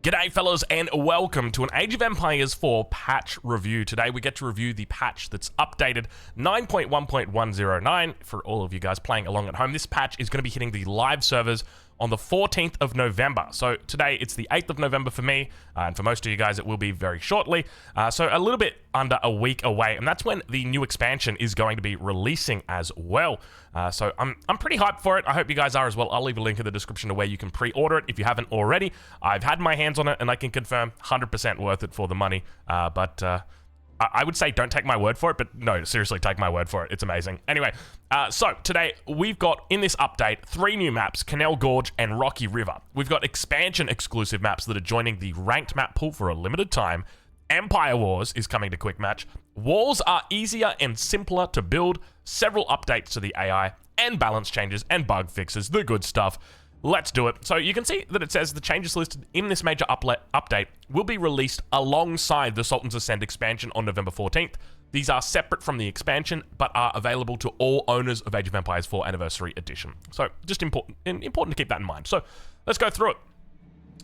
G'day fellas and welcome to an Age of Empires 4 patch review. Today we get to review the patch that's updated 9.1.109 for all of you guys playing along at home. This patch is going to be hitting the live servers on the 14th of November. So today it's the 8th of November for me, and for most of you guys it will be very shortly. So a little bit under a week away, and that's when the new expansion is going to be releasing as well. So I'm pretty hyped for it. I hope you guys are as well. I'll leave a link in the description to where you can pre-order it if you haven't already. I've had my hands on it and I can confirm 100% worth it for the money. I would say don't take my word for it, but no, seriously, take my word for it. It's amazing. Anyway, so today we've got, in this update, 3 new maps, Canal Gorge and Rocky River. We've got expansion exclusive maps that are joining the ranked map pool for a limited time. Empire Wars is coming to Quick Match. Walls are easier and simpler to build. Several updates to the AI and balance changes and bug fixes, the good stuff. Let's do it. So you can see that it says the changes listed in this major update will be released alongside the Sultan's Ascent expansion on November 14th. These are separate from the expansion, but are available to all owners of Age of Empires 4 Anniversary Edition. So just important to keep that in mind. So let's go through it.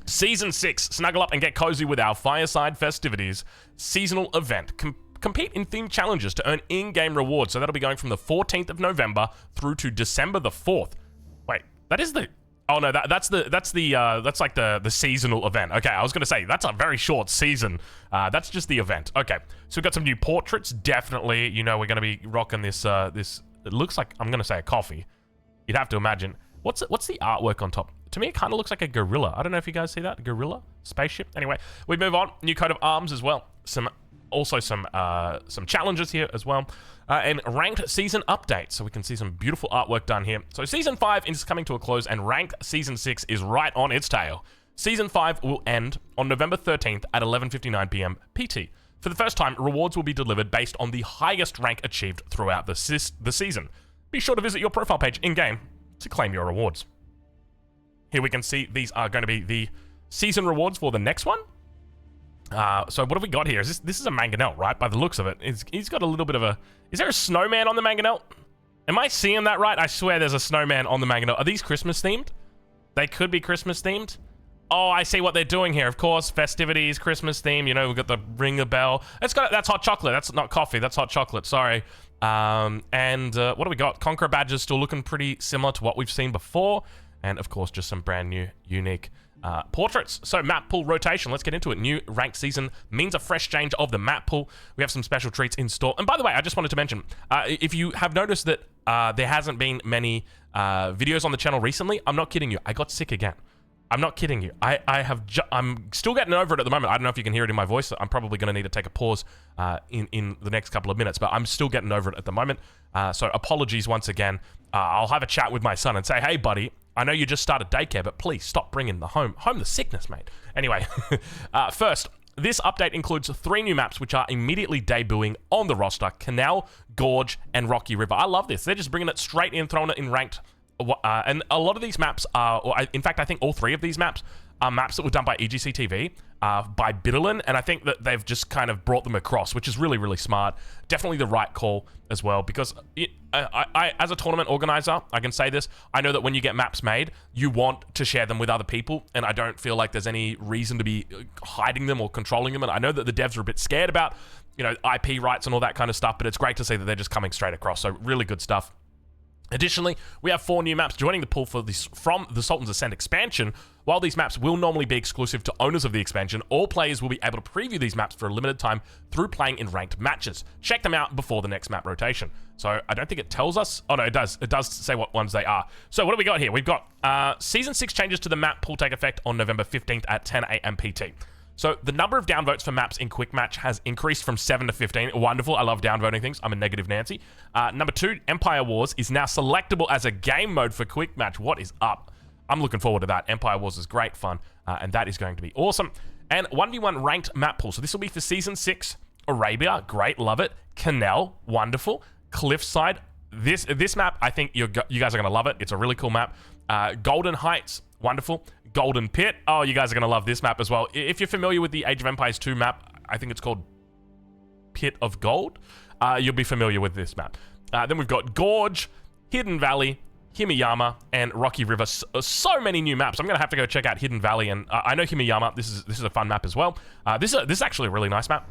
Season 6, snuggle up and get cozy with our fireside festivities. Seasonal event. Compete in themed challenges to earn in-game rewards. So that'll be going from the 14th of November through to December the 4th. Wait, that is the... Oh no, that's like the seasonal event. Okay, I was gonna say that's a very short season. That's just the event. Okay, so we've got some new portraits. Definitely, you know, we're gonna be rocking this. This it looks like, I'm gonna say, a coffee. You'd have to imagine. What's the artwork on top? To me, it kind of looks like a gorilla. I don't know if you guys see that gorilla spaceship. Anyway, we move on. New coat of arms as well. Also some challenges here as well. And ranked season updates, so we can see some beautiful artwork done here. So season 5 is coming to a close, and ranked season 6 is right on its tail. Season 5 will end on November 13th at 11:59 p.m. PT. For the first time, rewards will be delivered based on the highest rank achieved throughout the season. Be sure to visit your profile page in-game to claim your rewards. Here we can see these are going to be the season rewards for the next one. So what have we got here? This is a mangonel, right? By the looks of it. He's got a little bit of a... Is there a snowman on the mangonel? Am I seeing that right? I swear there's a snowman on the mangonel. Are these Christmas themed? They could be Christmas themed. Oh, I see what they're doing here. Of course, festivities, Christmas theme. You know, we've got the ring a bell. That's hot chocolate. That's not coffee. That's hot chocolate. Sorry. What do we got? Conqueror badges still looking pretty similar to what we've seen before. And of course, just some brand new, unique portraits. So map pool rotation, let's get into it. New ranked season means a fresh change of the map pool. We have some special treats in store. And by the way, I just wanted to mention, if you have noticed that there hasn't been many videos on the channel recently, I'm not kidding you. I got sick again. I'm not kidding you. I'm still getting over it at the moment. I don't know if you can hear it in my voice. I'm probably going to need to take a pause in the next couple of minutes, but I'm still getting over it at the moment. So apologies once again. I'll have a chat with my son and say, hey, buddy, I know you just started daycare, but please stop bringing the home the sickness, mate. Anyway, first, this update includes 3 new maps which are immediately debuting on the roster: Canal, Gorge, and Rocky River. I love this. They're just bringing it straight in, throwing it in ranked. And a lot of these maps are, in fact, I think all 3 of these maps are maps that were done by EGC TV, by Bitterlin, and I think that they've just kind of brought them across, which is really, really smart. Definitely the right call as well, because I, as a tournament organizer, I can say this, I know that when you get maps made, you want to share them with other people, and I don't feel like there's any reason to be hiding them or controlling them, and I know that the devs are a bit scared about, you know, IP rights and all that kind of stuff, but it's great to see that they're just coming straight across, so really good stuff. Additionally, we have 4 new maps joining the pool from the Sultan's Ascent expansion. While these maps will normally be exclusive to owners of the expansion, all players will be able to preview these maps for a limited time through playing in ranked matches. Check them out before the next map rotation. So I don't think it tells us. Oh no, it does. It does say what ones they are. So what do we got here? We've got Season 6 changes to the map pool take effect on November 15th at 10 a.m. PT. So the number of downvotes for maps in Quick Match has increased from 7 to 15. Wonderful. I love downvoting things. I'm a negative Nancy. Number 2, Empire Wars is now selectable as a game mode for Quick Match. What is up? I'm looking forward to that. Empire Wars is great fun, and that is going to be awesome. And 1v1 ranked map pool. So this will be for Season 6. Arabia, great, love it. Canal, wonderful. Cliffside, this map, I think you guys are going to love it. It's a really cool map. Golden Heights, wonderful. Golden Pit, oh, you guys are going to love this map as well. If you're familiar with the Age of Empires 2 map, I think it's called Pit of Gold, you'll be familiar with this map. Then we've got Gorge, Hidden Valley, Himiyama, and Rocky River. So many new maps. I'm going to have to go check out Hidden Valley, and I know Himiyama. This is a fun map as well. This is actually a really nice map.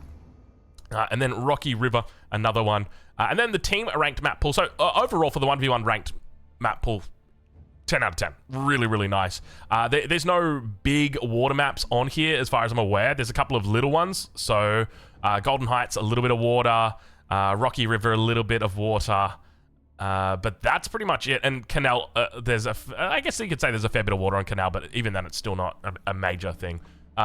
And then Rocky River, another one. And then the team ranked map pool. So overall for the 1v1 ranked map pool, 10 out of 10. Really, really nice. There's no big water maps on here as far as I'm aware. There's a couple of little ones. So Golden Heights, a little bit of water. Rocky River, a little bit of water. But that's pretty much it. And Canal, I guess you could say there's a fair bit of water on Canal, but even then it's still not a major thing.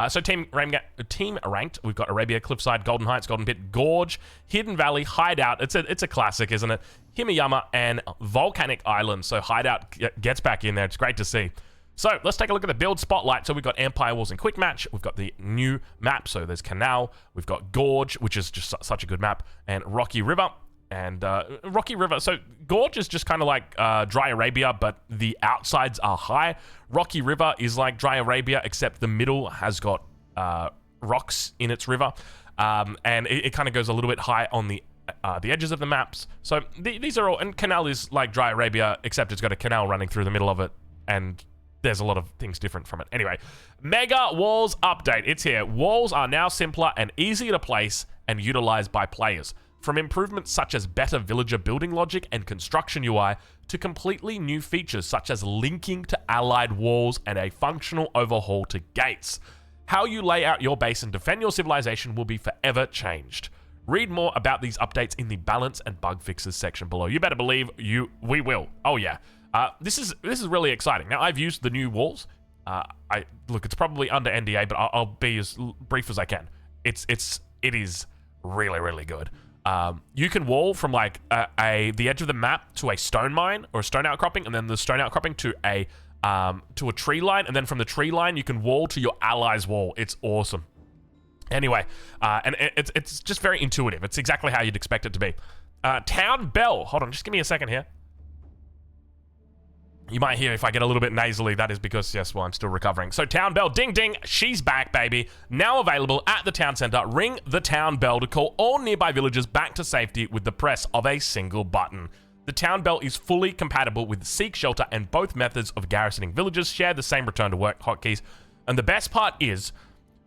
So team ranked, we've got Arabia, Cliffside, Golden Heights, Golden Pit, Gorge, Hidden Valley, Hideout. It's a classic, isn't it? Himiyama and Volcanic Island. So Hideout gets back in there. It's great to see. So let's take a look at the build spotlight. So we've got Empire Wars and Quick Match. We've got the new map. So there's Canal. We've got Gorge, which is just such a good map, and Rocky River. And Rocky River, so Gorge is just kind of like Dry Arabia, but the outsides are high. Rocky River is like Dry Arabia, except the middle has got rocks in its river. And it kind of goes a little bit high on the edges of the maps. So these are all, and Canal is like Dry Arabia, except it's got a canal running through the middle of it, and there's a lot of things different from it. Anyway, Mega Walls update, it's here. Walls are now simpler and easier to place and utilize by players. From improvements such as better villager building logic and construction UI to completely new features such as linking to allied walls and a functional overhaul to gates. How you lay out your base and defend your civilization will be forever changed. Read more about these updates in the balance and bug fixes section below. You better believe we will. Oh yeah. This is really exciting. Now I've used the new walls. Look, it's probably under NDA, but I'll be as brief as I can. It is really, really good. You can wall from like the edge of the map to a stone mine or a stone outcropping, and then the stone outcropping to a tree line, and then from the tree line you can wall to your allies' wall. It's awesome. Anyway, and it's just very intuitive. It's exactly how you'd expect it to be. Town Bell. Hold on, just give me a second here. You might hear if I get a little bit nasally, that is because, yes, well, I'm still recovering. So Town Bell, ding ding, she's back, baby. Now available at the town center. Ring the town bell to call all nearby villagers back to safety with the press of a single button. The town bell is fully compatible with Seek Shelter, and both methods of garrisoning villages share the same return to work hotkeys. And the best part is,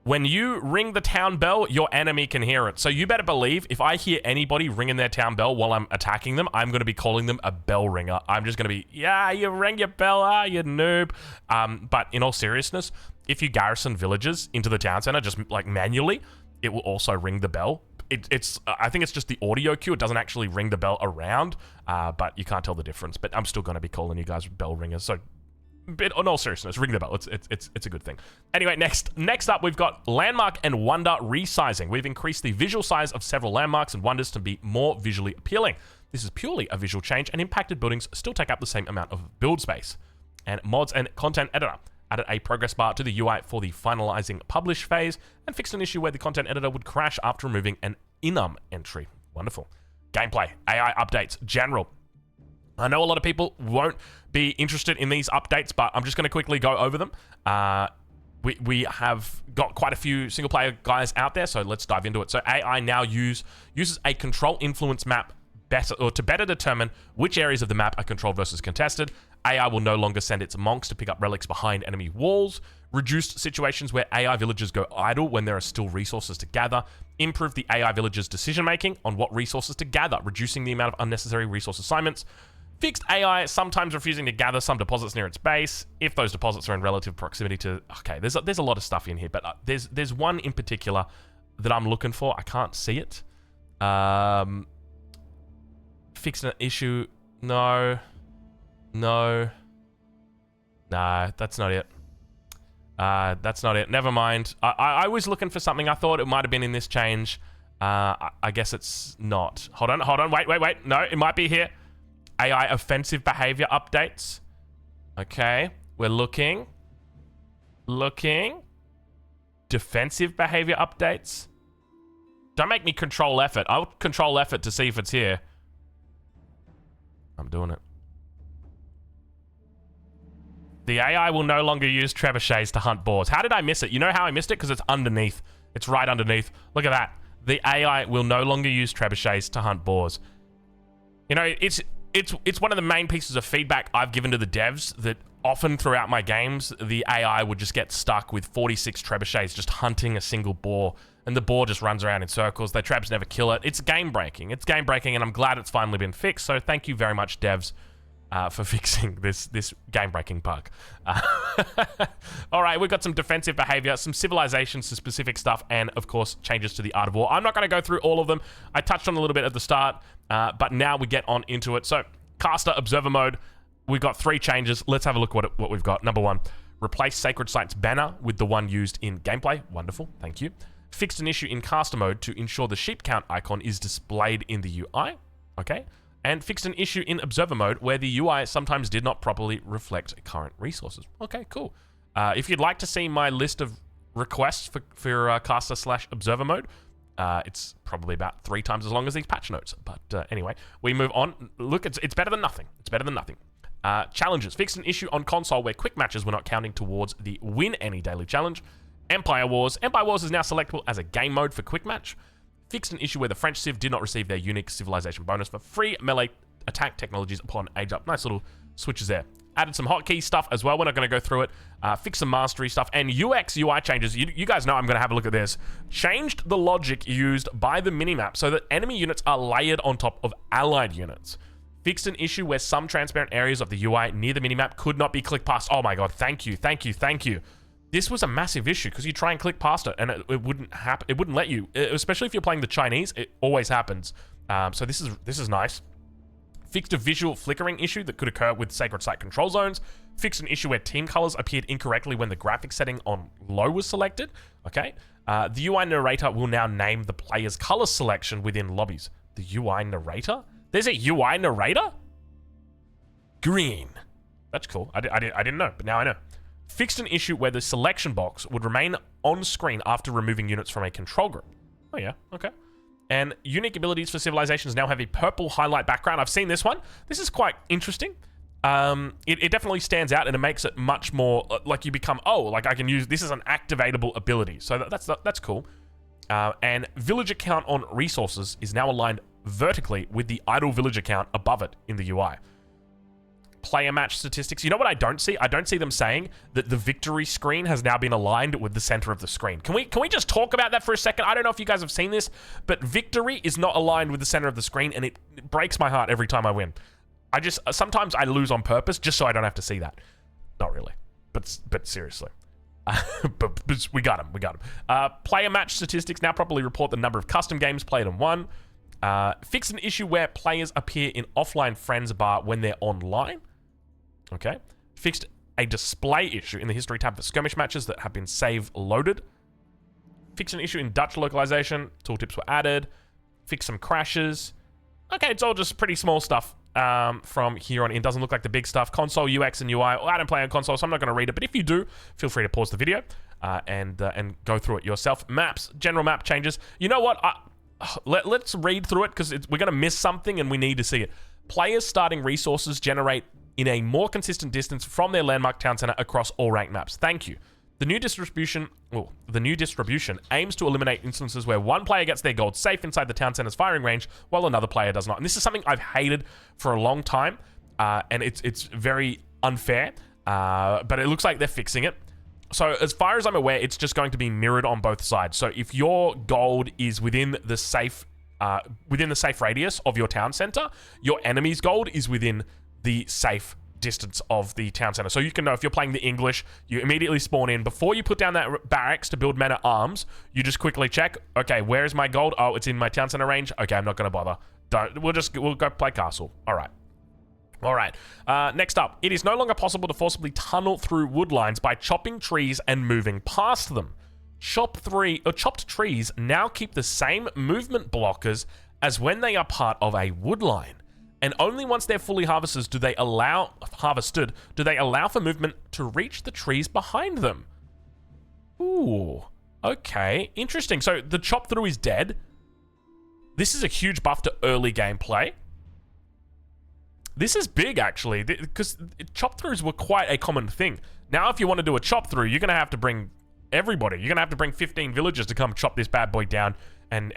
when you ring the town bell, your enemy can hear it. So you better believe if I hear anybody ringing their town bell while I'm attacking them, I'm going to be calling them a bell ringer. I'm just going to be, yeah, you rang your bell, you noob. But in all seriousness, if you garrison villages into the town center, just like manually, it will also ring the bell. I think it's just the audio cue. It doesn't actually ring the bell around, but you can't tell the difference. But I'm still going to be calling you guys bell ringers. So in all seriousness, ring the bell. It's a good thing. Anyway, next up, we've got landmark and wonder resizing. We've increased the visual size of several landmarks and wonders to be more visually appealing. This is purely a visual change, and impacted buildings still take up the same amount of build space. And mods and content editor added a progress bar to the UI for the finalizing publish phase, and fixed an issue where the content editor would crash after removing an enum entry. Wonderful. Gameplay, AI updates, general. I know a lot of people won't be interested in these updates, but I'm just going to quickly go over them. We have got quite a few single-player guys out there, so let's dive into it. So AI now uses a control influence map to better determine which areas of the map are controlled versus contested. AI will no longer send its monks to pick up relics behind enemy walls. Reduced situations where AI villagers go idle when there are still resources to gather. Improve the AI villagers' decision-making on what resources to gather, reducing the amount of unnecessary resource assignments. Fixed AI sometimes refusing to gather some deposits near its base if those deposits are in relative proximity to... Okay, there's a lot of stuff in here, but there's one in particular that I'm looking for. I can't see it. Fixed an issue. No. Nah, that's not it. That's not it. Never mind. I was looking for something. I thought it might have been in this change. I guess it's not. Hold on. Wait. No, it might be here. AI offensive behavior updates. Okay, we're looking. Defensive behavior updates. Don't make me control effort. I'll control effort to see if it's here. I'm doing it. The AI will no longer use trebuchets to hunt boars. How did I miss it? You know how I missed it? Because it's underneath. It's right underneath. Look at that. The AI will no longer use trebuchets to hunt boars. You know, it's one of the main pieces of feedback I've given to the devs, that often throughout my games, the AI would just get stuck with 46 trebuchets just hunting a single boar, and the boar just runs around in circles. Their trebs never kill it. It's game breaking. It's game breaking, and I'm glad it's finally been fixed. So thank you very much, devs, for fixing this game breaking bug. All right, we've got some defensive behavior, some civilizations, some specific stuff, and of course changes to the art of war. I'm not going to go through all of them. I touched on a little bit at the start, but now we get on into it. So caster observer mode, we've got 3 changes. Let's have a look what we've got. Number 1, replace Sacred Site's banner with the one used in gameplay. Wonderful, thank you. Fixed an issue in caster mode to ensure the sheep count icon is displayed in the UI. Okay. And fixed an issue in observer mode where the UI sometimes did not properly reflect current resources. Okay, cool. If you'd like to see my list of requests for caster/observer mode, it's probably about 3 times as long as these patch notes. But anyway, we move on. Look, it's better than nothing. It's better than nothing. Challenges. Fixed an issue on console where quick matches were not counting towards the win any daily challenge. Empire Wars. Empire Wars is now selectable as a game mode for quick match. Fixed an issue where the French civ did not receive their unique civilization bonus for free melee attack technologies upon age up. Nice little switches there. Added some hotkey stuff as well. We're not going to go through it. Fixed some mastery stuff and UX UI changes. You guys know I'm going to have a look at this. Changed the logic used by the minimap so that enemy units are layered on top of allied units. Fixed an issue where some transparent areas of the UI near the minimap could not be clicked past. Oh my god, thank you, thank you, thank you. This was a massive issue because you try and click past it and it wouldn't happen. It wouldn't let you, especially if you're playing the Chinese. It always happens. So this is nice. Fixed a visual flickering issue that could occur with Sacred Site control zones. Fixed an issue where team colors appeared incorrectly when the graphic setting on low was selected. Okay. The UI narrator will now name the player's color selection within lobbies. The UI narrator? There's a UI narrator? Green. That's cool. I didn't know, but now I know. Fixed an issue where the selection box would remain on screen after removing units from a control group. Oh yeah, okay. And unique abilities for civilizations now have a purple highlight background. I've seen this one. This is quite interesting. It definitely stands out and it makes it much more like you become, oh, like I can use, this is an activatable ability. So that's cool. And villager count on resources is now aligned vertically with the idle villager count above it in the UI. Player match statistics. You know what I don't see? I don't see them saying that the victory screen has now been aligned with the center of the screen. Can we just talk about that for a second? I don't know if you guys have seen this, but victory is not aligned with the center of the screen, and it breaks my heart every time I win. Sometimes I lose on purpose just so I don't have to see that. Not really, but seriously. but we got him. Player match statistics now properly report the number of custom games played and won. Fix an issue where players appear in offline friends bar when they're online. Okay. Fixed a display issue in the history tab for skirmish matches that have been save loaded. Fixed an issue in Dutch localization. Tooltips were added. Fixed some crashes. Okay, it's all just pretty small stuff from here on in. Doesn't look like the big stuff. Console UX and UI. Well, I don't play on console, so I'm not going to read it. But if you do, feel free to pause the video and go through it yourself. Maps. General map changes. You know what? Let's read through it because we're going to miss something and we need to see it. Players starting resources generate in a more consistent distance from their landmark town center across all ranked maps. Thank you. The new distribution aims to eliminate instances where one player gets their gold safe inside the town center's firing range while another player does not. And this is something I've hated for a long time, and it's very unfair, but it looks like they're fixing it. So as far as I'm aware, it's just going to be mirrored on both sides. So if your gold is within the safe radius of your town center, your enemy's gold is within the safe distance of the town center. So you can know if you're playing the English, you immediately spawn in. Before you put down that barracks to build men at arms, you just quickly check, okay, where is my gold? Oh, it's in my town center range. Okay, I'm not going to bother. We'll go play castle. All right. Next up, it is no longer possible to forcibly tunnel through wood lines by chopping trees and moving past them. Chopped trees now keep the same movement blockers as when they are part of a wood line. And only once they're fully harvested do they allow for movement to reach the trees behind them. Ooh, okay, interesting. So the chop through is dead. This is a huge buff to early gameplay. This is big, actually, because chop throughs were quite a common thing. Now, if you want to do a chop through, you're going to have to bring everybody. You're going to have to bring 15 villagers to come chop this bad boy down and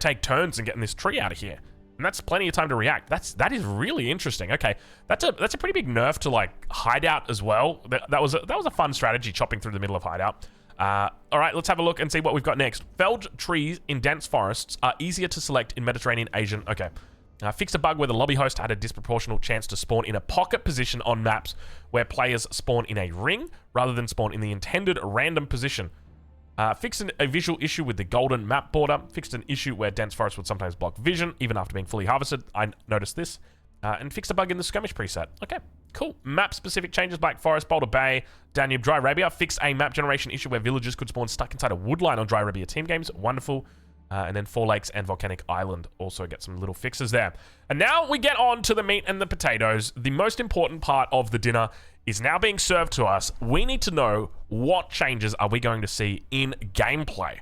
take turns in getting this tree out of here. And that's plenty of time to react. That is really interesting. Okay, that's a pretty big nerf to like hideout as well. That was a fun strategy, chopping through the middle of hideout. All right, let's have a look and see what we've got next. Felled trees in dense forests are easier to select in Mediterranean Asian. Okay. Fix a bug where the lobby host had a disproportional chance to spawn in a pocket position on maps where players spawn in a ring rather than spawn in the intended random position. Fixed a visual issue with the golden map border. Fixed an issue where dense forest would sometimes block vision, even after being fully harvested. I noticed this. And fixed a bug in the skirmish preset. Okay, cool. Map-specific changes: Black Forest, Boulder Bay, Danube, Dry Arabia. Fixed a map generation issue where villagers could spawn stuck inside a woodline on Dry Arabia team games. Wonderful. And then Four Lakes and Volcanic Island also get some little fixes there. And now we get on to the meat and the potatoes. The most important part of the dinner is now being served to us. We need to know what changes are we going to see in gameplay.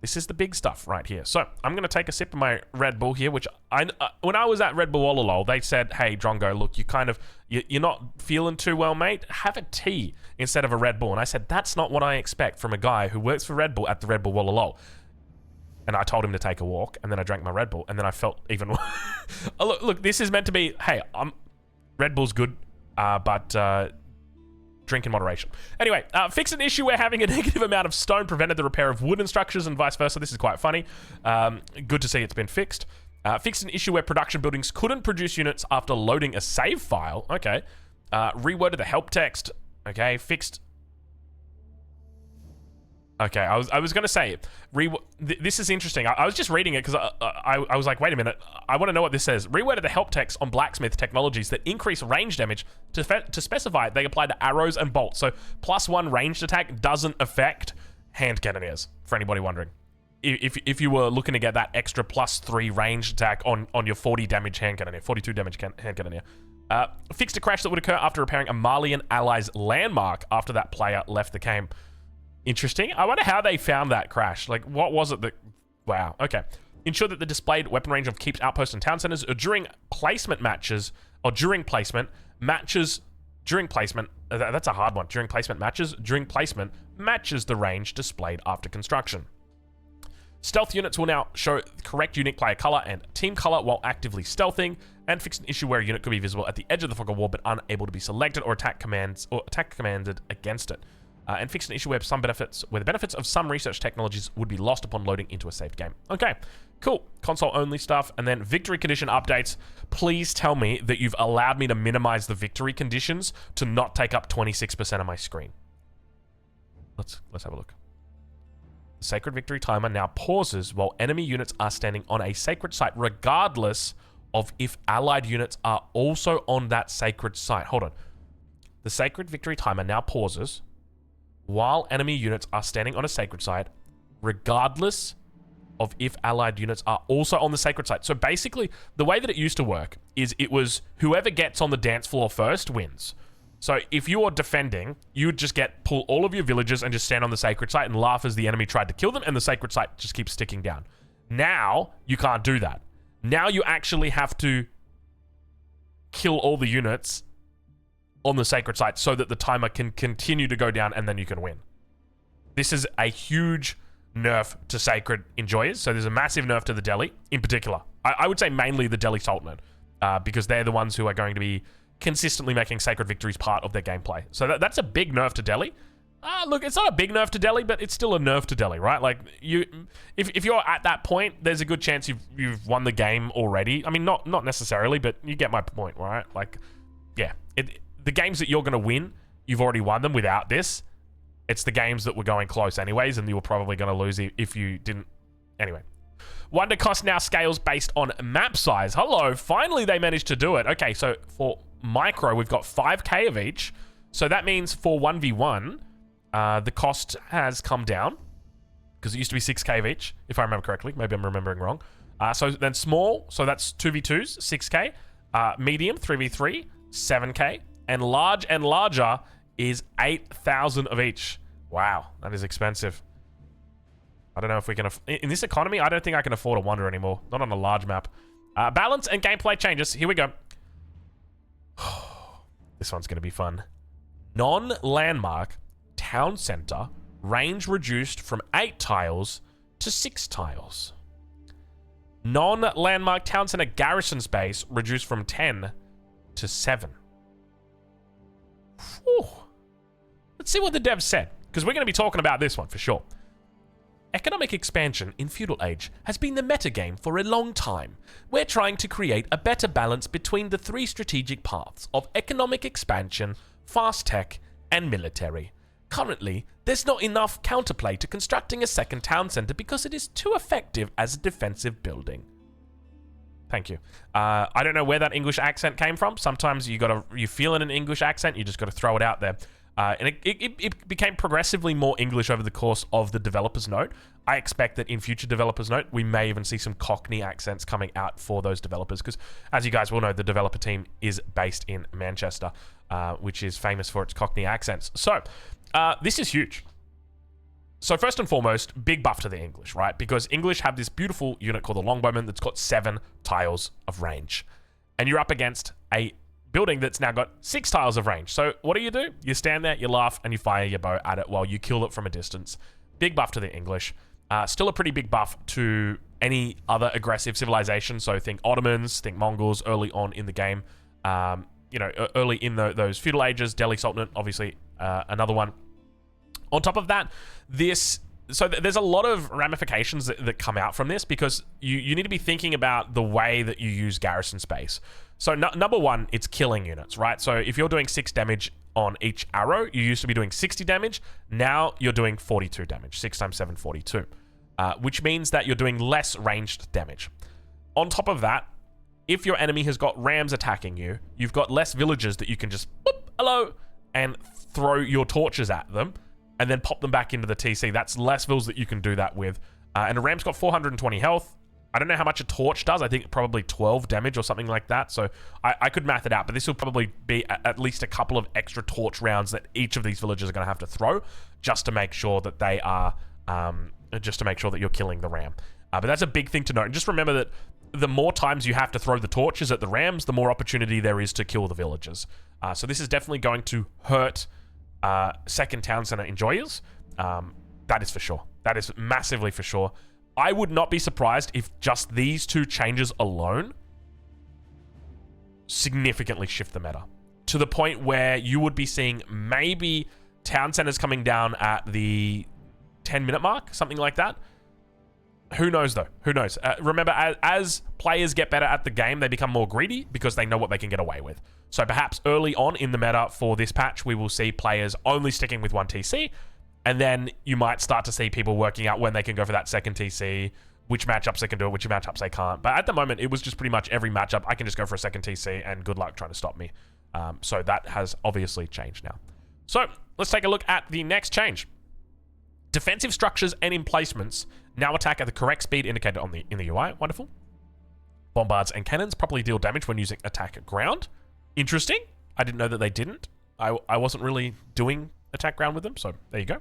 This is the big stuff right here. So I'm going to take a sip of my Red Bull here, which when I was at Red Bull Ololol, they said, hey, Drongo, look, you're not feeling too well, mate. Have a tea instead of a Red Bull. And I said, that's not what I expect from a guy who works for Red Bull at the Red Bull Ololol. And I told him to take a walk, and then I drank my Red Bull, and then I felt even worse. Look, this is meant to be, hey, Red Bull's good, but drink in moderation. Anyway, fix an issue where having a negative amount of stone prevented the repair of wooden structures and vice versa. This is quite funny. Good to see it's been fixed. Fixed an issue where production buildings couldn't produce units after loading a save file. Okay. Reworded the help text. Okay, fixed... Okay, I was going to say, this is interesting. I was just reading it because I was like, wait a minute, I want to know what this says. Reworded the help text on blacksmith technologies that increase range damage to specify they apply to arrows and bolts. So +1 ranged attack doesn't affect hand cannoneers, for anybody wondering. If you were looking to get that extra +3 ranged attack on your 40 damage hand cannoneer, 42 damage hand cannoneer. Fixed a crash that would occur after repairing a Malian ally's landmark after that player left the game. Interesting. I wonder how they found that crash. Like, what was it that... Wow. Okay. Ensure that the displayed weapon range of keeps, outposts, and town centers during placement matches, or during placement, matches... During placement... That's a hard one. During placement matches. During placement matches the range displayed after construction. Stealth units will now show correct unique player color and team color while actively stealthing, and fix an issue where a unit could be visible at the edge of the fog of war but unable to be selected or attack commanded against it. And fix an issue where the benefits of some research technologies would be lost upon loading into a saved game. Okay, cool. Console only stuff. And then victory condition updates. Please tell me that you've allowed me to minimize the victory conditions to not take up 26% of my screen. Let's have a look. The sacred victory timer now pauses while enemy units are standing on a sacred site, regardless of if allied units are also on that sacred site. Hold on. The sacred victory timer now pauses while enemy units are standing on a sacred site, regardless of if allied units are also on the sacred site. So basically, the way that it used to work is it was whoever gets on the dance floor first wins. So if you are defending, you would just pull all of your villagers and just stand on the sacred site and laugh as the enemy tried to kill them, and the sacred site just keeps sticking down. Now, you can't do that. Now you actually have to kill all the units on the sacred site so that the timer can continue to go down and then you can win. This is a huge nerf to sacred enjoyers. So there's a massive nerf to the Delhi in particular. I would say mainly the Delhi Sultanate because they're the ones who are going to be consistently making sacred victories part of their gameplay. So that's a big nerf to Delhi. Look, it's not a big nerf to Delhi, but it's still a nerf to Delhi, right? Like, if you're at that point, there's a good chance you've won the game already. I mean, not necessarily, but you get my point, right? Like, yeah, the games that you're going to win, you've already won them without this. It's the games that were going close anyways, and you were probably going to lose if you didn't. Anyway. Wonder cost now scales based on map size. Hello, finally they managed to do it. Okay, so for micro, we've got 5k of each. So that means for 1v1, the cost has come down because it used to be 6k of each, if I remember correctly. Maybe I'm remembering wrong. So then small, so that's 2v2s, 6k. Medium, 3v3, 7k. And large and larger is 8,000 of each. Wow, that is expensive. I don't know if we can... In this economy, I don't think I can afford a Wonder anymore. Not on a large map. Balance and gameplay changes. Here we go. This one's going to be fun. Non-landmark town center range reduced from 8 tiles to 6 tiles. Non-landmark town center garrison space reduced from 10 to 7. Whew. Let's see what the devs said, because we're going to be talking about this one for sure. Economic expansion in feudal age has been the metagame for a long time. We're trying to create a better balance between the three strategic paths of economic expansion, fast tech, and military. Currently, there's not enough counterplay to constructing a second town center because it is too effective as a defensive building. Thank you. I don't know where that English accent came from. Sometimes you feel in an English accent, you just got to throw it out there. And it became progressively more English over the course of the developer's note. I expect that in future developer's note, we may even see some Cockney accents coming out for those developers, because as you guys will know, the developer team is based in Manchester, which is famous for its Cockney accents. So this is huge. So first and foremost, big buff to the English, right? Because English have this beautiful unit called the Longbowman that's got 7 tiles of range. And you're up against a building that's now got 6 tiles of range. So what do? You stand there, you laugh, and you fire your bow at it while you kill it from a distance. Big buff to the English. Still a pretty big buff to any other aggressive civilization. So think Ottomans, think Mongols early on in the game. Early in those feudal ages. Delhi Sultanate, obviously, another one. On top of that, there's a lot of ramifications that come out from this, because you need to be thinking about the way that you use garrison space. So number one, it's killing units, right? So if you're doing 6 damage on each arrow, you used to be doing 60 damage. Now you're doing 42 damage, 6 times 7, 42, which means that you're doing less ranged damage. On top of that, if your enemy has got rams attacking you, you've got less villagers that you can just, boop, hello, and throw your torches at them, and then pop them back into the TC. That's less vills that you can do that with. And a ram's got 420 health. I don't know how much a torch does. I think probably 12 damage or something like that. So I could math it out, but this will probably be at least a couple of extra torch rounds that each of these villagers are going to have to throw, just to make sure that they are, just to make sure that you're killing the ram. But that's a big thing to note. And just remember that the more times you have to throw the torches at the rams, the more opportunity there is to kill the villagers. So this is definitely going to hurt second town center enjoyers. That is for sure. That is massively for sure. I would not be surprised if just these 2 changes alone significantly shift the meta, to the point where you would be seeing maybe town centers coming down at the 10-minute mark, something like that. Who knows, though? Who knows? Remember, as players get better at the game, they become more greedy because they know what they can get away with. So perhaps early on in the meta for this patch, we will see players only sticking with 1 TC, and then you might start to see people working out when they can go for that second TC, which matchups they can do it, which matchups they can't. But at the moment, it was just pretty much every matchup, I can just go for a second TC, and good luck trying to stop me. So that has obviously changed now. So let's take a look at the next change. Defensive structures and emplacements now attack at the correct speed indicated in the UI. Wonderful. Bombards and cannons properly deal damage when using attack at ground. Interesting. I didn't know that they didn't. I wasn't really doing attack ground with them, so there you go.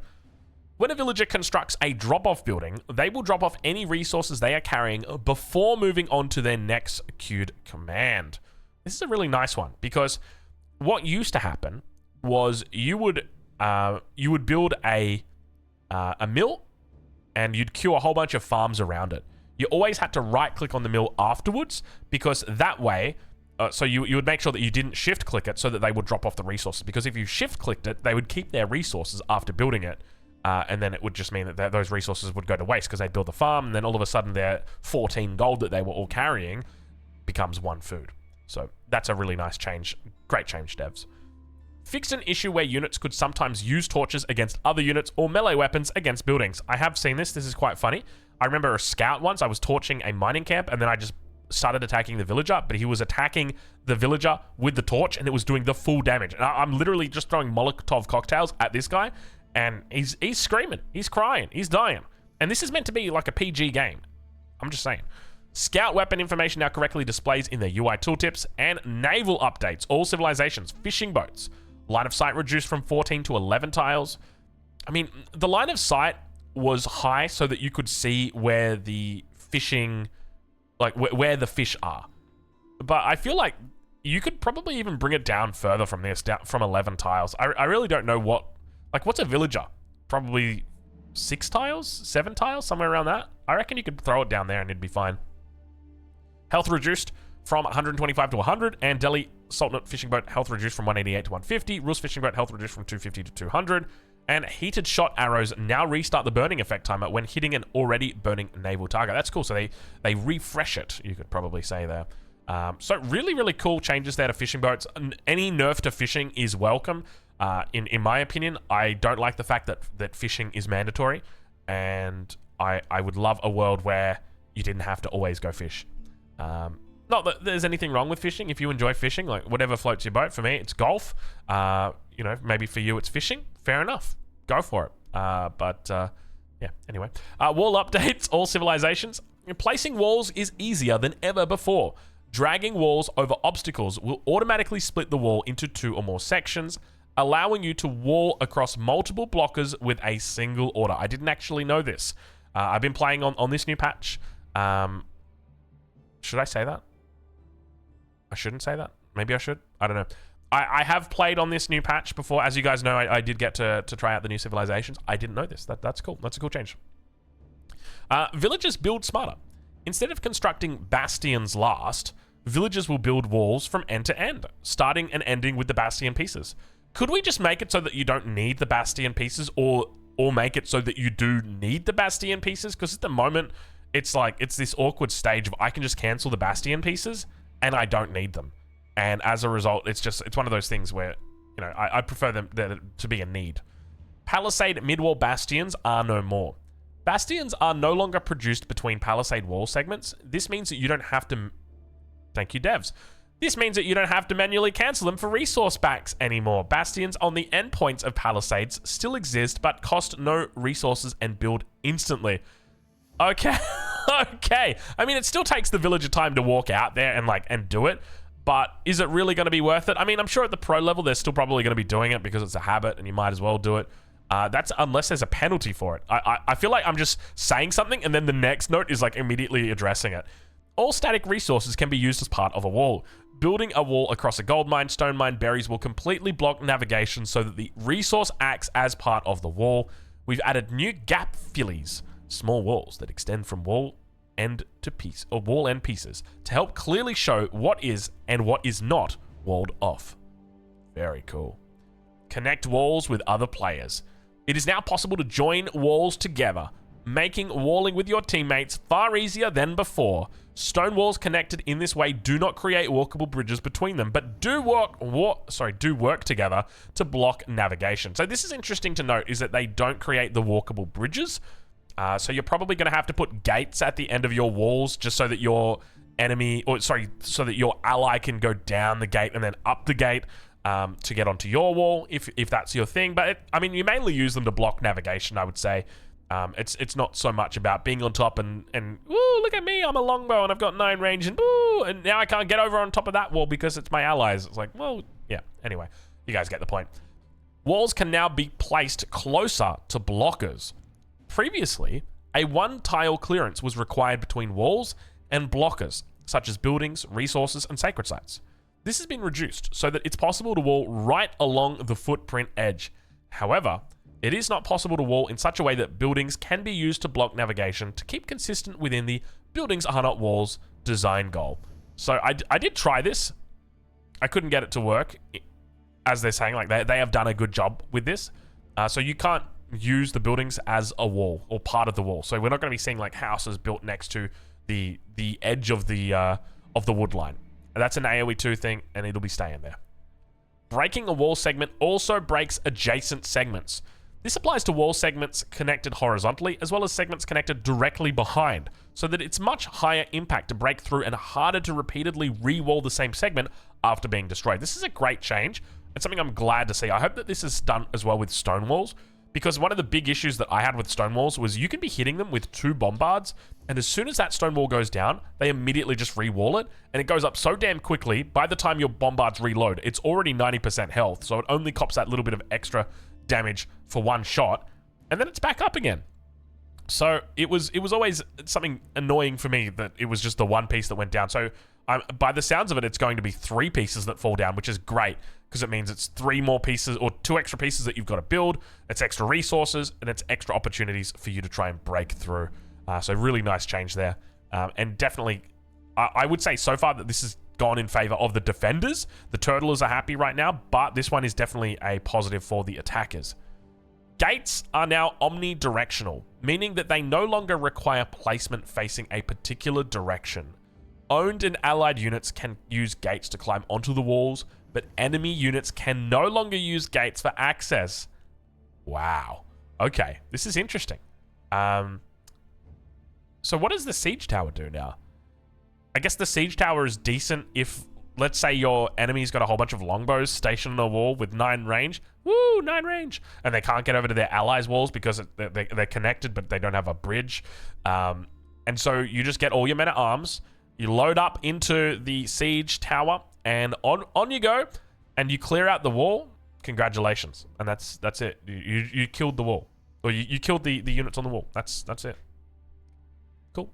When a villager constructs a drop-off building, they will drop off any resources they are carrying before moving on to their next queued command. This is a really nice one, because what used to happen was you would build a mill, and you'd queue a whole bunch of farms around it. You always had to right-click on the mill afterwards, because that way, so you would make sure that you didn't shift-click it so that they would drop off the resources. Because if you shift-clicked it, they would keep their resources after building it, and then it would just mean that those resources would go to waste, because they'd build the farm, and then all of a sudden their 14 gold that they were all carrying becomes 1 food. So that's a really nice change. Great change, devs. Fixed an issue where units could sometimes use torches against other units or melee weapons against buildings. I have seen this. This is quite funny. I remember a scout once. I was torching a mining camp, and then I just started attacking the villager, but he was attacking the villager with the torch, and it was doing the full damage. And I'm literally just throwing Molotov cocktails at this guy, and he's screaming. He's crying. He's dying. And this is meant to be like a PG game. I'm just saying. Scout weapon information now correctly displays in their UI tooltips, and naval updates. All civilizations. Fishing boats. Line of sight reduced from 14 to 11 tiles. I mean, the line of sight was high so that you could see where the fishing, like where the fish are. But I feel like you could probably even bring it down further from this, down from 11 tiles. I really don't know what's a villager? Probably 6 tiles, 7 tiles, somewhere around that. I reckon you could throw it down there and it'd be fine. Health reduced from 125 to 100, and Delhi Sultanate fishing boat health reduced from 188 to 150. Rus fishing boat health reduced from 250 to 200. And heated shot arrows now restart the burning effect timer when hitting an already burning naval target. That's cool. So they refresh it, you could probably say there. So really, really cool changes there to fishing boats. Any nerf to fishing is welcome. In my opinion, I don't like the fact that fishing is mandatory, and I would love a world where you didn't have to always go fish. Not that there's anything wrong with fishing. If you enjoy fishing, like whatever floats your boat. For me, it's golf. You know, maybe for you it's fishing. Fair enough. Go for it. Yeah, anyway. Wall updates, all civilizations. Placing walls is easier than ever before. Dragging walls over obstacles will automatically split the wall into 2 or more sections, allowing you to wall across multiple blockers with a single order. I didn't actually know this. I've been playing on this new patch. Should I say that? I shouldn't say that. Maybe I should. I don't know. I have played on this new patch before. As you guys know, I did get to try out the new civilizations. I didn't know this. That's cool. That's a cool change. Villagers build smarter. Instead of constructing bastions last, villagers will build walls from end to end, starting and ending with the bastion pieces. Could we just make it so that you don't need the bastion pieces, or make it so that you do need the bastion pieces? Because at the moment, it's this awkward stage of I can just cancel the bastion pieces and I don't need them. And as a result, it's one of those things where, you know, I prefer them to be a need. Palisade mid-wall bastions are no more. Bastions are no longer produced between palisade wall segments. This means that you don't have to... Thank you, devs. This means that you don't have to manually cancel them for resource packs anymore. Bastions on the endpoints of palisades still exist, but cost no resources and build instantly. Okay. Okay. I mean, it still takes the villager time to walk out there and do it, but is it really going to be worth it? I mean, I'm sure at the pro level, they're still probably going to be doing it because it's a habit and you might as well do it. That's unless there's a penalty for it. I feel like I'm just saying something and then the next note is like immediately addressing it. All static resources can be used as part of a wall. Building a wall across a gold mine, stone mine, berries will completely block navigation so that the resource acts as part of the wall. We've added new gap fillies, small walls that extend from wall end pieces to help clearly show what is and what is not walled off. Very cool. Connect walls with other players. It is now possible to join walls together, making walling with your teammates far easier than before. Stone walls connected in this way do not create walkable bridges between them, but do work together to block navigation. So this is interesting to note, is that they don't create the walkable bridges. So you're probably going to have to put gates at the end of your walls just so that your so that your ally can go down the gate and then up the gate to get onto your wall, if that's your thing. But I mean, you mainly use them to block navigation, I would say. It's not so much about being on top and woo, look at me, I'm a longbow and I've got 9 range and woo, and now I can't get over on top of that wall because it's my allies. It's like, well, yeah. Anyway, you guys get the point. Walls can now be placed closer to blockers. Previously, a 1-tile clearance was required between walls and blockers, such as buildings, resources, and sacred sites. This has been reduced so that it's possible to wall right along the footprint edge. However, it is not possible to wall in such a way that buildings can be used to block navigation to keep consistent within the buildings are not walls design goal. So I did try this. I couldn't get it to work. As they're saying, like they have done a good job with this. So you can't use the buildings as a wall or part of the wall. So we're not going to be seeing like houses built next to the edge of the wood line. And that's an AoE 2 thing, and it'll be staying there. Breaking a wall segment also breaks adjacent segments. This applies to wall segments connected horizontally, as well as segments connected directly behind, so that it's much higher impact to break through and harder to repeatedly re-wall the same segment after being destroyed. This is a great change. It's something I'm glad to see. I hope that this is done as well with stone walls, because one of the big issues that I had with stone walls was you can be hitting them with 2 bombards, and as soon as that stone wall goes down, they immediately just re-wall it, and it goes up so damn quickly, by the time your bombards reload, it's already 90% health, so it only cops that little bit of extra damage for 1 shot, and then it's back up again. So it was always something annoying for me that it was just the 1 piece that went down. So by the sounds of it, it's going to be 3 pieces that fall down, which is great, because it means it's 3 more pieces or 2 extra pieces that you've got to build. It's extra resources and it's extra opportunities for you to try and break through. So really nice change there. And definitely I would say so far that this has gone in favor of the defenders. The turtlers are happy right now, but this one is definitely a positive for the attackers. Gates are now omnidirectional, meaning that they no longer require placement facing a particular direction. Owned and allied units can use gates to climb onto the walls, but enemy units can no longer use gates for access. Wow. Okay, this is interesting. So what does the siege tower do now? I guess the siege tower is decent if, let's say, your enemy's got a whole bunch of longbows stationed on a wall with 9 range. Woo, 9 range. And they can't get over to their allies' walls because they're connected, but they don't have a bridge. And so you just get all your men-at-arms, you load up into the siege tower, and on you go, and you clear out the wall. Congratulations. And that's it. You killed the wall. Or you killed the units on the wall. That's it. Cool.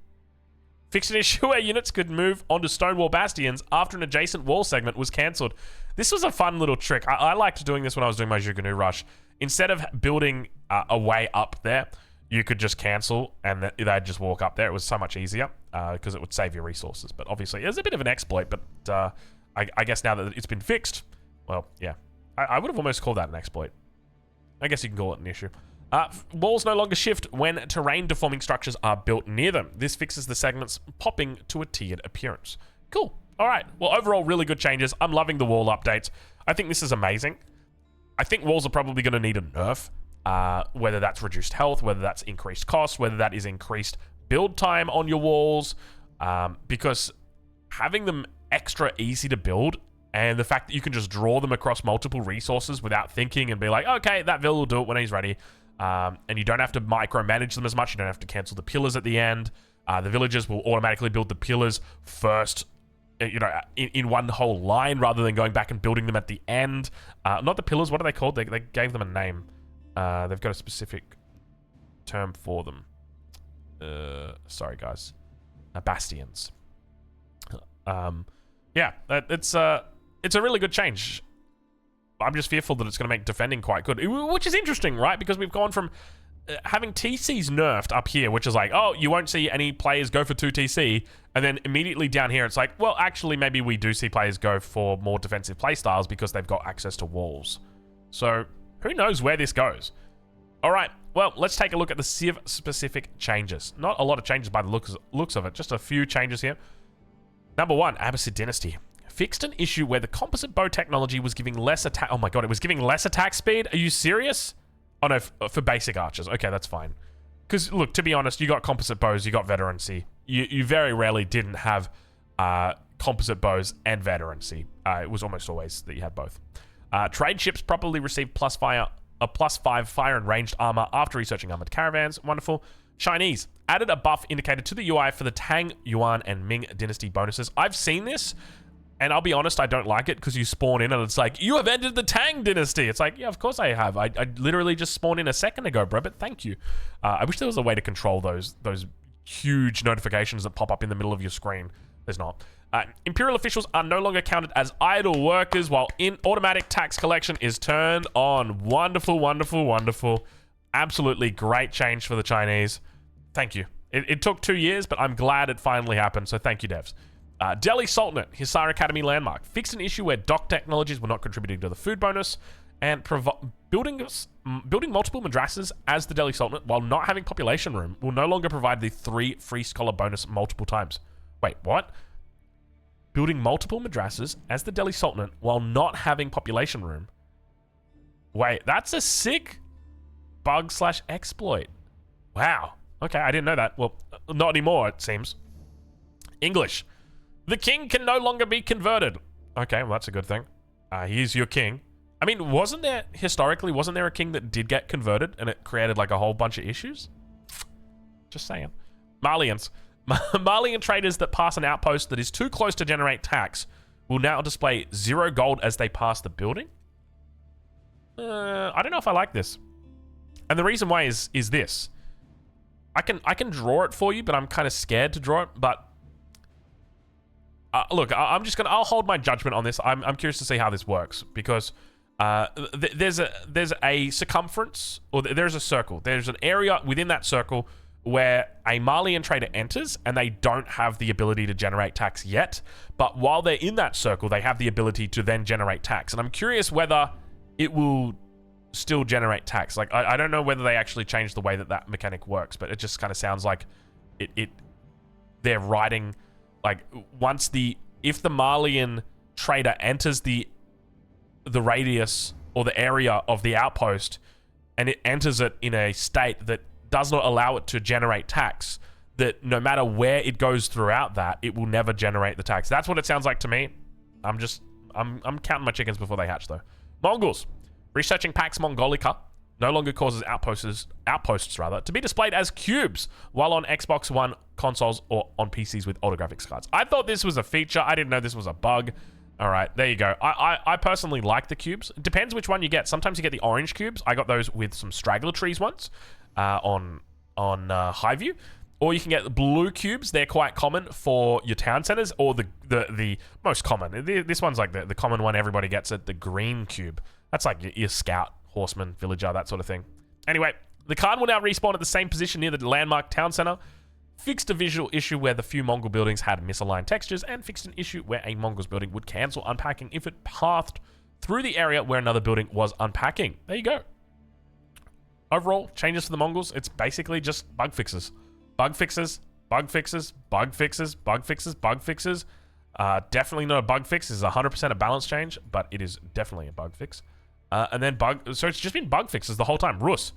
Fixed an issue where units could move onto stone wall bastions after an adjacent wall segment was cancelled. This was a fun little trick. I liked doing this when I was doing my Zhuganoo rush. Instead of building a way up there, you could just cancel and they'd just walk up there. It was so much easier because it would save your resources. But obviously, it was a bit of an exploit. But I guess now that it's been fixed, well, yeah. I would have almost called that an exploit. I guess you can call it an issue. Walls no longer shift when terrain-deforming structures are built near them. This fixes the segments popping to a tiered appearance. Cool. All right. Well, overall, really good changes. I'm loving the wall updates. I think this is amazing. I think walls are probably going to need a nerf, whether that's reduced health, whether that's increased cost, whether that is increased build time on your walls, because having them extra easy to build and the fact that you can just draw them across multiple resources without thinking and be like, okay, that villain will do it when he's ready. And you don't have to micromanage them as much. You don't have to cancel the pillars at the end. The villagers will automatically build the pillars first, in one whole line rather than going back and building them at the end. Not the pillars. What are they called? They gave them a name. They've got a specific term for them. Sorry, guys. Bastions. Yeah, it's a really good change. I'm just fearful that it's going to make defending quite good, which is interesting, right? Because we've gone from having TCs nerfed up here, which is like, oh, you won't see any players go for 2 TC, and then immediately down here, it's like, well, actually, maybe we do see players go for more defensive playstyles because they've got access to walls. So, who knows where this goes? All right, well, let's take a look at the Civ-specific changes. Not a lot of changes by the looks of it, just a few changes here. Number 1, Abbasid Dynasty. Fixed an issue where the composite bow technology was giving less attack... Oh my god, it was giving less attack speed? Are you serious? Oh no, for basic archers. Okay, that's fine. Because, look, to be honest, you got composite bows, you got veterancy. You very rarely didn't have composite bows and veterancy. It was almost always that you had both. Trade ships properly received a +5 fire and ranged armor after researching armored caravans. Wonderful. Chinese added a buff indicator to the UI for the Tang, Yuan, and Ming dynasty bonuses. I've seen this, and I'll be honest, I don't like it because you spawn in and it's like, you have entered the Tang dynasty. It's like, yeah, of course I have. I literally just spawned in a second ago, bro, but thank you. I wish there was a way to control those huge notifications that pop up in the middle of your screen. There's not. Imperial officials are no longer counted as idle workers while automatic tax collection is turned on. Wonderful, wonderful, wonderful. Absolutely great change for the Chinese. Thank you. It took 2 years, but I'm glad it finally happened, so thank you, devs. Delhi Sultanate, Hisar Academy landmark. Fixed an issue where dock technologies were not contributing to the food bonus, and building multiple madrasas as the Delhi Sultanate while not having population room will no longer provide the 3 free scholar bonus multiple times. Wait, what? Building multiple madrasas as the Delhi Sultanate while not having population room. Wait, that's a sick bug/exploit. Wow. Okay, I didn't know that. Well, not anymore, it seems. English. The king can no longer be converted. Okay, well, that's a good thing. He's your king. I mean, wasn't there a king that did get converted and it created like a whole bunch of issues? Just saying. Malians. Malian traders that pass an outpost that is too close to generate tax will now display 0 gold as they pass the building. I don't know if I like this. And the reason why is this. I can draw it for you, but I'm kind of scared to draw it. But look, I'll hold my judgment on this. I'm curious to see how this works because there's a circumference, or there's a circle. There's an area within that circle where a Malian trader enters and they don't have the ability to generate tax yet, but while they're in that circle, they have the ability to then generate tax. And I'm curious whether it will still generate tax. Like, I don't know whether they actually changed the way that mechanic works, but it just kind of sounds like they're writing, like, if the Malian trader enters the radius or the area of the outpost and it enters it in a state that does not allow it to generate tax, that no matter where it goes throughout that, it will never generate the tax. That's what it sounds like to me. I'm counting my chickens before they hatch, though. Mongols. Researching Pax Mongolica no longer causes outposts to be displayed as cubes while on Xbox One consoles or on PCs with older graphics cards. I thought this was a feature. I didn't know this was a bug. All right, there you go. I personally like the cubes. It depends which one you get. Sometimes you get the orange cubes. I got those with some straggler trees once on Highview. Or you can get the blue cubes. They're quite common for your town centers, or the most common. This one's like the common one everybody gets it, the green cube. That's like your scout, horseman, villager, that sort of thing. Anyway, the card will now respawn at the same position near the landmark town center. Fixed a visual issue where the few Mongol buildings had misaligned textures, and fixed an issue where a Mongol's building would cancel unpacking if it pathed through the area where another building was unpacking. There you go. Overall, changes for the Mongols, it's basically just bug fixes. Bug fixes, bug fixes, bug fixes, bug fixes, bug fixes. Definitely not a bug fix. This is 100% a balance change, but it is definitely a bug fix. And then so it's just been bug fixes the whole time. Rus.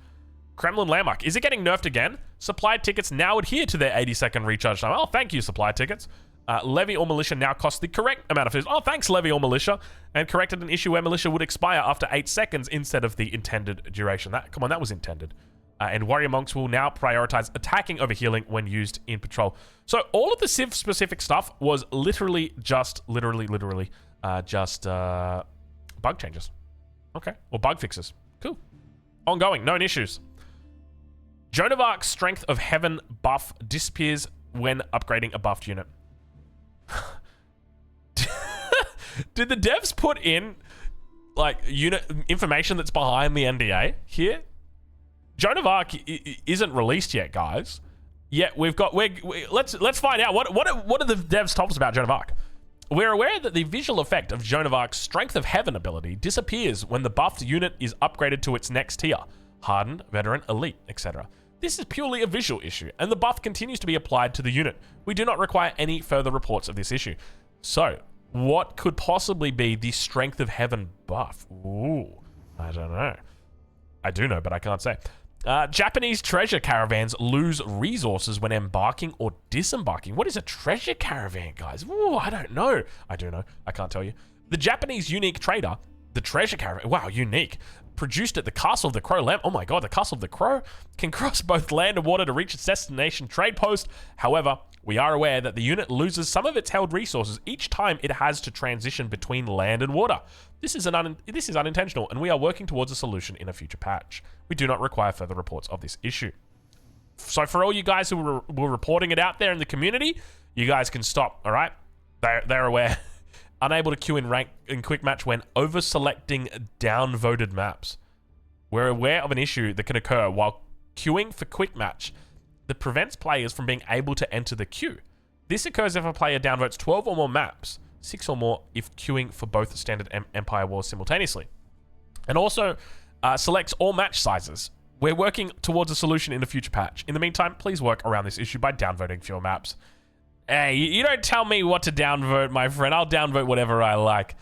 Kremlin Landmark. Is it getting nerfed again? Supply tickets now adhere to their 80-second recharge time. Oh, thank you, supply tickets. Levy or militia now costs the correct amount of fizz. Oh, thanks, Levy or militia. And corrected an issue where militia would expire after 8 seconds instead of the intended duration. Come on, that was intended. And warrior monks will now prioritize attacking over healing when used in patrol. So all of the civ-specific stuff was literally just bug changes. Okay, or bug fixes. Cool. Ongoing, known issues. Joan of Arc's Strength of Heaven buff disappears when upgrading a buffed unit. Did the devs put in like unit information that's behind the NDA here? Joan of Arc isn't released yet, guys. Yet let's find out what are the devs told us about Joan of Arc. We're aware that the visual effect of Joan of Arc's Strength of Heaven ability disappears when the buffed unit is upgraded to its next tier. Hardened, Veteran, Elite, etc. This is purely a visual issue, and the buff continues to be applied to the unit. We do not require any further reports of this issue. So, what could possibly be the Strength of Heaven buff? Ooh, I don't know. I do know, but I can't say. Japanese treasure caravans lose resources when embarking or disembarking. What is a treasure caravan, guys? Ooh, I don't know. I do know. I can't tell you. The Japanese unique trader, the treasure caravan, wow, unique, produced at the Castle of the Crow land. Oh my god, the Castle of the Crow can cross both land and water to reach its destination trade post. However, we are aware that the unit loses some of its held resources each time it has to transition between land and water. This is unintentional, and we are working towards a solution in a future patch. We do not require further reports of this issue. So for all you guys who were reporting it out there in the community, you guys can stop, all right? They're aware. Unable to queue in rank in quick match when over-selecting downvoted maps. We're aware of an issue that can occur while queuing for quick match that prevents players from being able to enter the queue. This occurs if a player downvotes 12 or more maps, 6 or more if queuing for both standard Empire Wars simultaneously. And also selects all match sizes. We're working towards a solution in a future patch. In the meantime, please work around this issue by downvoting fewer maps. Hey, you don't tell me what to downvote, my friend. I'll downvote whatever I like.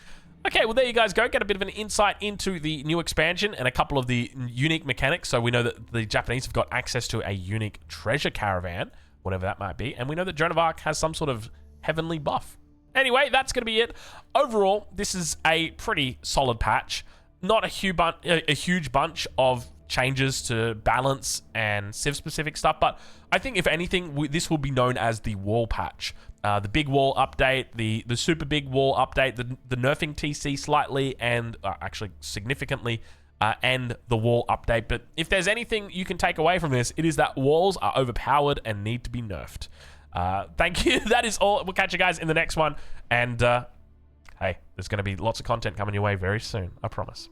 Okay, well, there you guys go. Get a bit of an insight into the new expansion and a couple of the unique mechanics. So we know that the Japanese have got access to a unique treasure caravan, whatever that might be. And we know that Joan of Arc has some sort of heavenly buff. Anyway, that's going to be it. Overall, this is a pretty solid patch. Not a huge bunch of changes to balance and civ-specific stuff, but I think if anything, this will be known as the wall patch. The big wall update, the super big wall update, the nerfing TC slightly and actually significantly, and the wall update. But if there's anything you can take away from this, it is that walls are overpowered and need to be nerfed. Thank you. That is all. We'll catch you guys in the next one. And hey, there's going to be lots of content coming your way very soon. I promise.